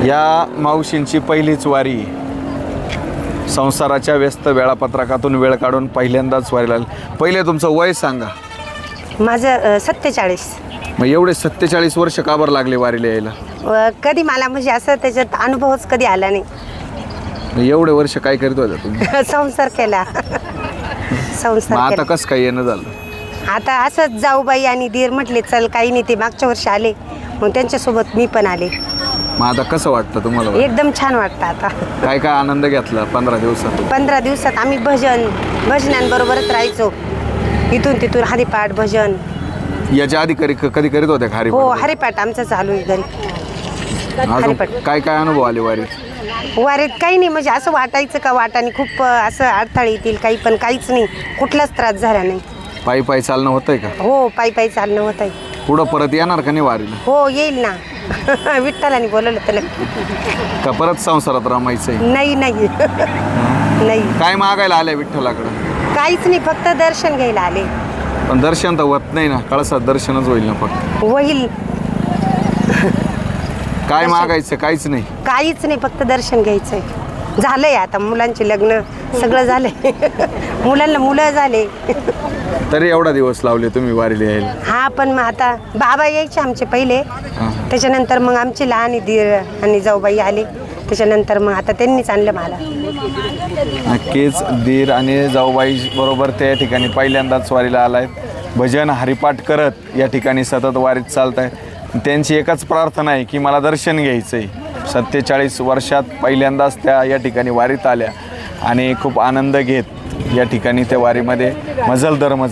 या मावशींची पहिलीच वारी. संसाराच्या व्यस्त वेळापत्रकातून वेळ काढून पहिल्यांदाच वारीला आले. पहिले तुमचं वय सांगा. माझं 47. मग एवढे 47 वर्ष का बरं लागले वारीला यायला? कधी मला म्हणजे असं त्याच्यात अनुभवच कधी आला नाही. मग एवढे वर्ष काय करीत होता तुम्ही? संसार केला. मग संसार आता केला. कसं काय येणं झालं? आता असंच जाऊबाई आणि दीर म्हटले चल काही नाही, ते मागच्या वर्षी आले मग त्यांच्यासोबत मी पण आले. मग आता कसं वाटतं तुम्हाला? एकदम छान वाटतं. आता काय काय आनंद घेतला 15 दिवसात? 15 दिवसात आम्ही भजनांबरोबरच राहायचो. इथून तिथून हरिपाठ भजन. याच्या आधी कधी करीत होत्या का हो हरिपाठ? हरिपाठ आमचं चालू आहे घरी. अजून हरिपाठ. काय काय अनुभव आले वारीत? वारीत काही नाही म्हणजे असं वाटायचं का वाटाने खूप असं अडथळे येतील काही, पण काहीच नाही, कुठलाच त्रास झाला नाही. पायी पायी चालणं होतंय का? हो पायी पायी चालणं होत आहे. पुढं परत येणार का नाही वारीला? हो येईल ना. विठ्ठलाने बोलवलं तर नक्की. का परत संसारात रमायचंय? नाही नाही. नाही काय मागायला आल्या विठ्ठलाकडं? काहीच नाही, फक्त दर्शन घ्यायला आले. पण दर्शन तर होत नाही ना, कळसात दर्शनच होईल ना फक्त. होईल. काय मागायचं? काहीच नाही. काहीच नाही, फक्त दर्शन घ्यायचंय. झालंय आता मुलांचे लग्न सगळं झालंय. मुलांना मुलं झाले. तरी एवढा दिवस लावले तुम्ही वारीला यायला? हा पण मग आता बाबा यायचे आमचे पहिले, त्याच्यानंतर मग आमचे लहान दीर आणि जाऊबाई आले, त्याच्यानंतर मग आता त्यांनीच आणलं मला. नक्कीच दीर आणि जाऊबाई बरोबर त्या या ठिकाणी पहिल्यांदाच वारीला आलायत. भजन हरिपाठ करत या ठिकाणी सतत वारीत चालत आहे. त्यांची एकच प्रार्थना आहे की मला दर्शन घ्यायचं आहे. 47 वर्षात पहिल्यांदाच त्या या ठिकाणी वारीत आल्या आणि खूप आनंद घेत या ठिकाणी त्या वारीमध्ये मजल दर मजल